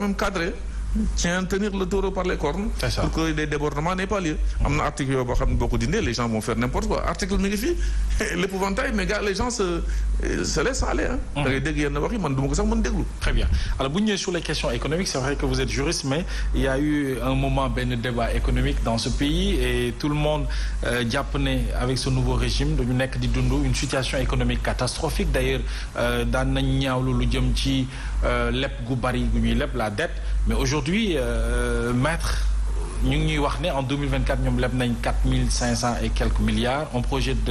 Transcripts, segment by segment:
même cadrer tenir le taureau par les cornes pour que des débordements n'aient pas lieu. am na article yoo boo xam ne boo ko dindee les gens vont faire n'importe quoi article mi ngi fii l'épouvantail mais gars les gens se laissent aller da ngay dégg yenn wax yi man du ma ko sax mën déglu. Très bien alors bu ñu ñëwee sur les questions économiques c'est vrai que vous êtes juriste mais il y a eu un moment benn débat économique dans ce pays et tout le monde jàpp ne avec ce nouveau régime dañu nekk di dund une situation économique catastrophique d'ailleurs daan nañ ñaawlu lu jëm ci leb gu bari gu ñuy leb la dette mais aujourd'hui maître ñu ngi ñuy wax ne en 2024 ñoom leb nañ 4500 et quelques milliards on projette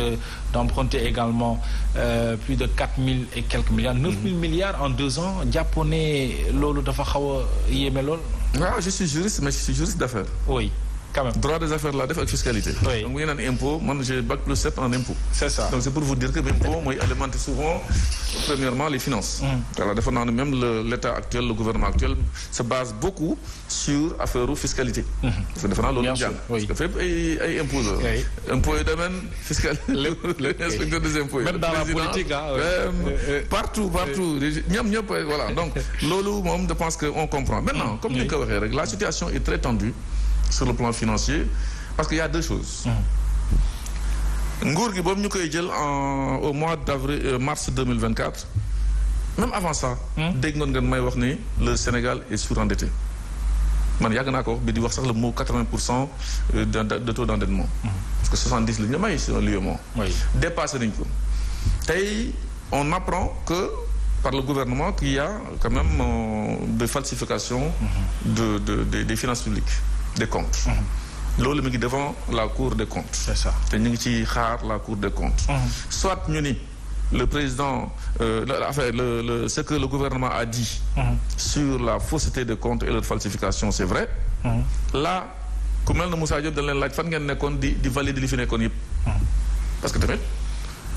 d'emprunter également plus de 4000 et quelques milliards 9000 milliards en 2 ans jàppoon ne loolu dafa xaw a yéeme lool. waaw je suis juriste mais je suis juriste d'affaires. Oui. Quand même. Droit des affaires laa def ak fiscalité. Oui. donc bu ñu naan impôt man j'ai bac plus 7 en impôt. C'est ça. donc c'est pour vous dire que l'impôt mooy alimenter souvent premièrement les finances. voilà defe naa ne même l'état actuel le gouvernement actuel se base beaucoup sur affaire fiscalité. parce que defe naa loolu jàng. parce que fépp ay impôts la. impôts yi domaine fiscal. l'inspecteur des impôts. même dans la politique partout ñëpp voilà donc loolu moom je pense que on comprend maintenant comme ni nga ko waxee rek la situation est très tendue. Sur le plan financier parce qu'il y a 2 choses. nguur gi boobu ñu koy jël au mois d'avril mars 2024 même avant ça. dégg ngeen may wax ni le Sénégal est surendetté man yàgg naa ko wax bi di wax sax le mot 80% de taux d'endettement. parce que 70 la ñu may c'est un lieuement. dépassé nañ ko tey on apprend que par le gouvernement qu'il y a quand même des falsifications des finances publiques. Des comptes. loolu mi ngi devant la Cour des comptes. C'est ça. te ñu ngi ci xaar la Cour des comptes. soit ñu ni le président ce que le gouvernement a dit. sur la fausseté des comptes et leur falsification c'est vrai. là ku mel ne Moussa Diop dañ leen laaj fan ngeen nekkoon di valider li fi nekkoon yëpp. parce que tamit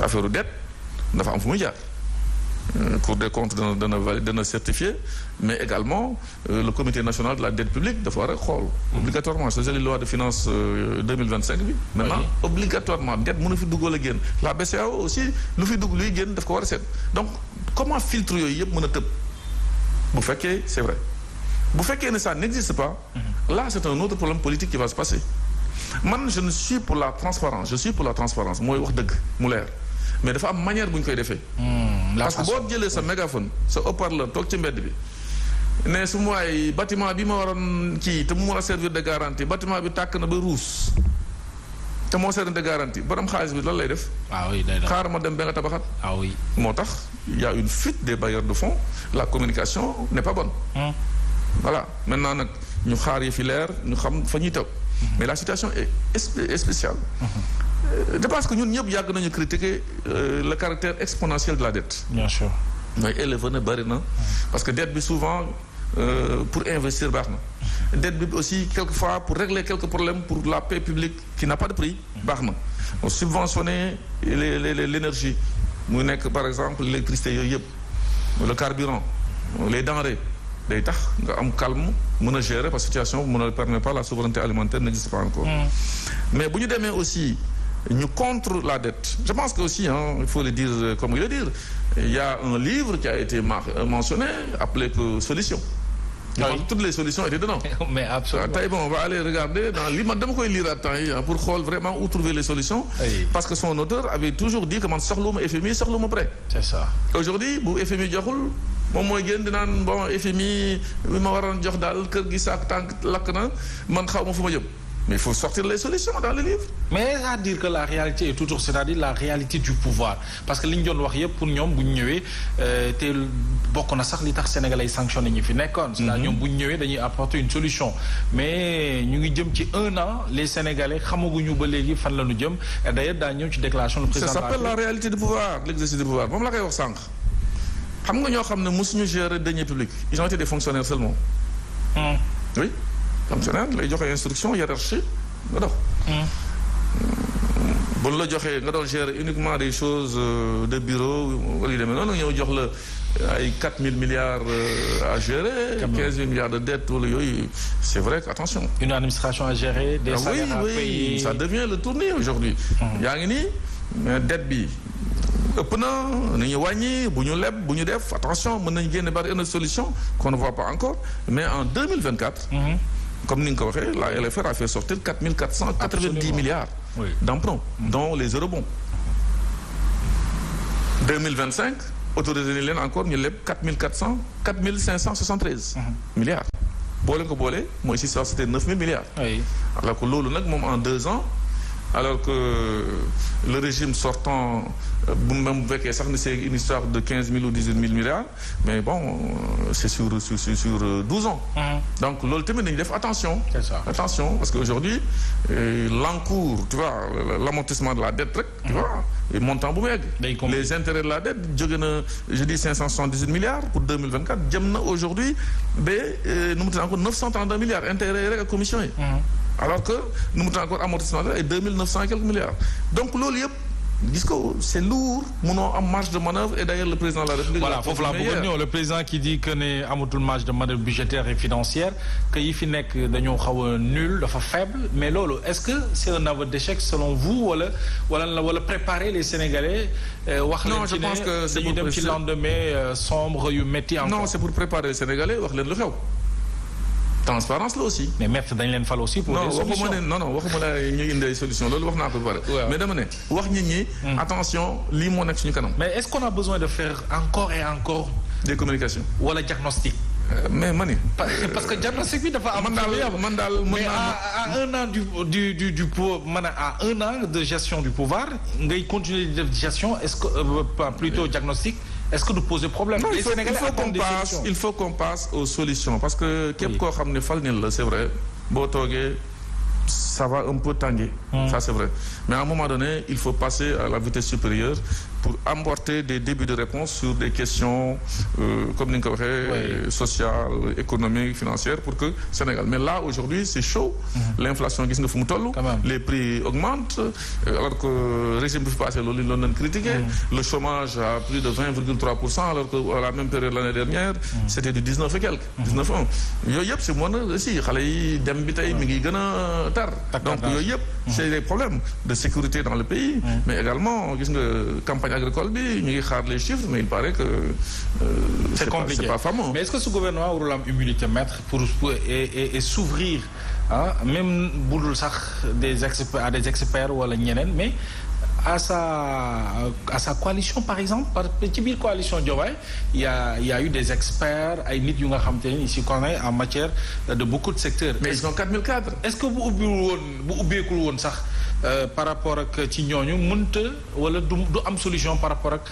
affaire dette dafa am fu muy jaar. Cour des comptes dana certifier mais également le comité national de la dette publique dafa war a xool obligatoirement c'est la loi de finances 2025 bi maintenant obligatoirement dette mënu fi dugg wala génn la BCEAO aussi lu fi dugg luy génn daf ko war a seet donc comment filtre yooyu yëpp mën a tëb bu fekkee c'est vrai bu fekkee ne ça n'existe pas là c'est un autre problème politique qui va se passer man je suis pour la transparence mooy wax dëgg mu leer mais dafa am manière bu ñu koy defee. parce que boo jëlee sa mégaphone sa haut-parleur toog ci mbedd bi ne su ma ay bâtiment bi ma waroon kii te mu mën a servir de garantie bâtiment bi tàkk na ba ruus te moo servir de garantie borom xaalis bi lan lay def. oui day xaar ma dem ba nga tabaxat. oui. moo tax y a une fuite des bailleurs de fonds la communication n'est pas bonne. voilà maintenant nag ñu xaar yi fi leer ñu xam fa ñuy toog. mais la situation est spéciale. Je pense que ñun ñëpp yàgg nañu critiquer le caractère exponentiel de la dette. Bien sûr. mooy élevé na bari na. parce que dette bi souvent pour investir baax na. dette bi aussi quelquefois pour régler quelques problèmes pour la paix publique qui n'a pas de prix baax na. subventionner l'énergie muy nekk par exemple l'électricité yooyu yëpp le carburant les denrées day tax nga am calme mën a gérer parce que situation ne permet pas la souveraineté alimentaire n'existe pas encore. mais bu ñu demee aussi. ñu contre la dette je pense que aussi il faut le dire comme il le dire il y a un livre qui a été mentionné appelé que Solution. toutes les solutions étaient dedans. mais absolument tey bon on va aller regarder dans li man dama koy lire à temps yi pour xool vraiment où trouver les solutions. parce que son auteur avait toujours dit que man soxluma FMI soxluma prêt. c'est ça. aujourd'hui bu FMI joxul moom mooy génn di naan bon FMI bi ma waroon jox daal kër gi saak tànk lakk na man xaw ma fu ma jëm. mais il faut sortir les solutions dans le livre. mais c'est-à-dire que la réalité est tout autre c'est-à-dire la réalité du pouvoir parce que li ñu doon wax yëpp pour ñoom bu ñu ñëwee te bokk na sax li tax sénégalais sanctionné ñi fi nekkoon. c'est-à-dire ñoom bu ñu ñëwee dañuy apporter une solution mais ñu ngi jëm ci 1 an les sénégalais xamaguñu ba léegi fan la ñu jëm et d'ailleurs daa ñëw ci déclaration. le président ça s'appelle la réalité du pouvoir l'exercice du pouvoir moom la koy wax sànq xam nga ñoo xam ne mosuñu gérer deniers publics ils ont été des fonctionnaires seulement. oui. fonctionnaire lay joxe instruction hiérarchie nga dox. bu la joxee nga doon gérer uniquement des choses de bureau wala yu demee noonu ñëw jox la ay 4000 milliards à gérer. 15000 milliards de dettes wala yooyu c'est vrai que attention. une administration à gérer. des salaires à payer. ça devient le tournis aujourd'hui. yaa ngi nii mais dette bi ëpp na nañu wàññi bu ñu leb bu ñu def attention mën nañu génne bari une solution qu'on ne voit pas encore mais en 2024 comme ni nga ko waxee la LFR a fait sortir 4490 milliards d'emprunts dont les eurobonds 2025 autorisé nañ leen encore ñu leb 4573 milliards boo leen ko boolee mooy si ça c'était 9000 milliards alors que loolu nag moom en 2 ans alors que le régime sortant même bu fekkee sax ni c'est une histoire de 15 000 ou 18 000 milliards mais bon c'est sur 12 ans donc loolu tamit nañu def attention parce que aujourd'hui l'encours tu vois l'amortissement de la dette rek tu vois montant bu mu egg les intérêts de la dette jóge na je dis 578 milliards pour 2024 jëm na aujourd'hui ba nu mu tudd encore 932 milliards intérêts rek ak commission yi alors que nu mu tudd encore amortissement ay 2900 et quelques milliards donc loolu yëpp gis ko c'est lourd munoo am marge de manœuvre et d'ailleurs le président de la République voilà foofu laa bëggoon ñëw le président qui dit que ne amatul marge de manœuvre budgétaire et financière que yi fi nekk dañoo xaw a nul dafa faible mais loolu est-ce que c'est un aveu d'échec selon vous wala préparer les Sénégalais wax leen ci ne dañuy dem ci lendemain sombre yu métti encore non c'est pour préparer les Sénégalais wax leen lu xew transparence la aussi. mais maître dañ leen fal aussi pour des solutions waxuma la ñu indi ay solutions loolu wax naa ko ba pare. mais dama ne wax nit ñi. attention lii moo nekk suñu kanam. mais est-ce qu'on a besoin de faire encore et encore. des communications. wala diagnostic. mais mani. parce que diagnostic bi dafa am. man daal mais à un an à un an de gestion du pouvoir ngay continuer di def gestion est-ce que plutôt diagnostic. Est-ce que nous pose problème? Non, les Sénégalais attendent des solutions. Il faut qu'on passe aux solutions parce que képp koo xam ne fal nañ la c'est vrai boo toogee ça va un peu tanguer. Ça c'est vrai mais à un moment donné il faut passer à la vitesse supérieure pour apporter des débuts de réponse sur des questions comme ni nga ko waxee sociales économiques financières pour que Sénégal mais là aujourd'hui c'est chaud. L'inflation gis nga fu mu toll. Les prix augmentent alors que régime bi fi passé loolu ñu doon critiquer. Le chômage à plus de 20,3% alors que à la même période l'année dernière. C'était du 19 et quelques. 19,1 yooyu yëpp si mën a aussi xale yi dem bi tey mi ngi gën a tar. Donc yooyu yëpp c'est des problèmes de sécurité dans le pays. Mais également gis nga campagne agricole bi ñu ngi xaar les chiffres mais il paraît que c'est compliqué. C'est pas fameux. Mais est-ce que ce gouvernement warul am humilité maître pour et s'ouvrir même budul sax à des experts wala ñeneen mais à sa coalition par exemple ci biir coalition Diomaye il y a eu des experts ay nit yu nga xam te ne ici connaît en matière de beaucoup de secteurs. Mais ils ont 4000 cadres. Est-ce que bu ubbeekul woon sax par rapport ak ci ñooñu mënta wala du am solution par rapport ak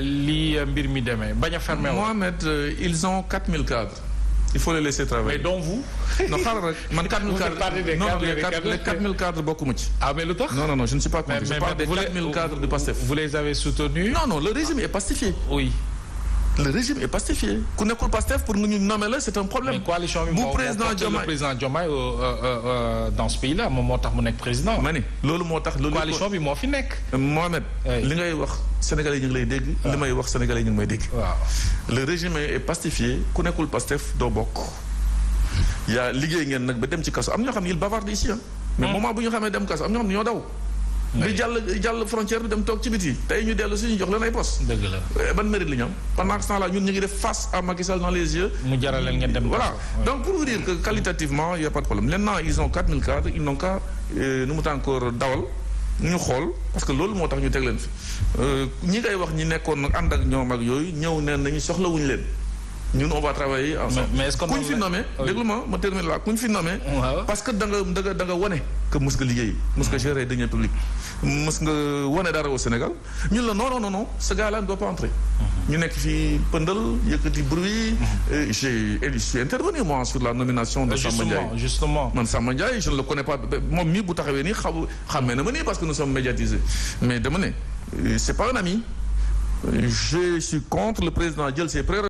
li mbir mi demee bañ a fermer. Mohamed ils ont 4000 cadres. Il faut les laisser travailler. Mais donc vous. non xaaral rek man 4000 cadres non les 4000 cadres bokkuma ci. Ah mais lu tax. non je ne suis pas contre. Je parle des 4000 cadres de Pastef. Vous les avez soutenus. Non le régime est pacifié. Oui. Le régime est pacifié. Ku nekkul Pastef pour nga ñu nommer la c'est un problème. Mais coalition bi moo le président Diomaye dans ce pays-là moom moo tax mu nekk président. ma ni loolu moo tax. loolu coalition bi moo fi nekk. Mohamed. li ngay wax Sénégalais yi ñu ngi lay dégg. li may wax Sénégalais yi ñu ngi may dégg. waaw le régime est pacifié ku nekkul Pastef doo bokk. yaa liggéey ngeen nag ba dem ci kaso am ñoo xam ne il bavarde ici mais moment bu ñu xamee dem kaso am ñoo xam ne ñoo daw. bi jàll frontière bi dem toog ci biti tey ñu dellu si ñu jox leen ay poste. dëgg la ban mérite la ñu am pendant ce temps-là ñun ñu ngi def face à Macky Sall dans les yeux. mu jaral leen ngeen dem. Voilà donc pour vous dire que qualitativement il y a pas de problème maintenant ils ont 4000 cadres ils n'ont qu'à nu mu encore dawal ñu xool parce que loolu moo tax ñu teg leen fi ñi ngay wax ñi nekkoon nag ànd ak ñoom ak yooyu ñëw neen nañu soxlawuñu leen. ñun on va travailler ensemble. mais est-ce que kuñ fi nommé déglu ma termine là kuñ fi nommé. parce que da nga wane que mës nga liggéey. mës nga gérer deniers publics. mës nga wane dara au Sénégal ñun la non ce gars-là ne doit pas entrer. ñu nekk fii pëndal yëkkati bruit. je suis intervenu moi sur la nomination de Samba Ndiaye. justement man Samba Ndiaye je ne le connais pas moom mii bu taxawee nii xamee na ma nii parce que nous sommes médiatisés mais dama ne c'est pas un ami. Je suis contre le président jël ses prérogatives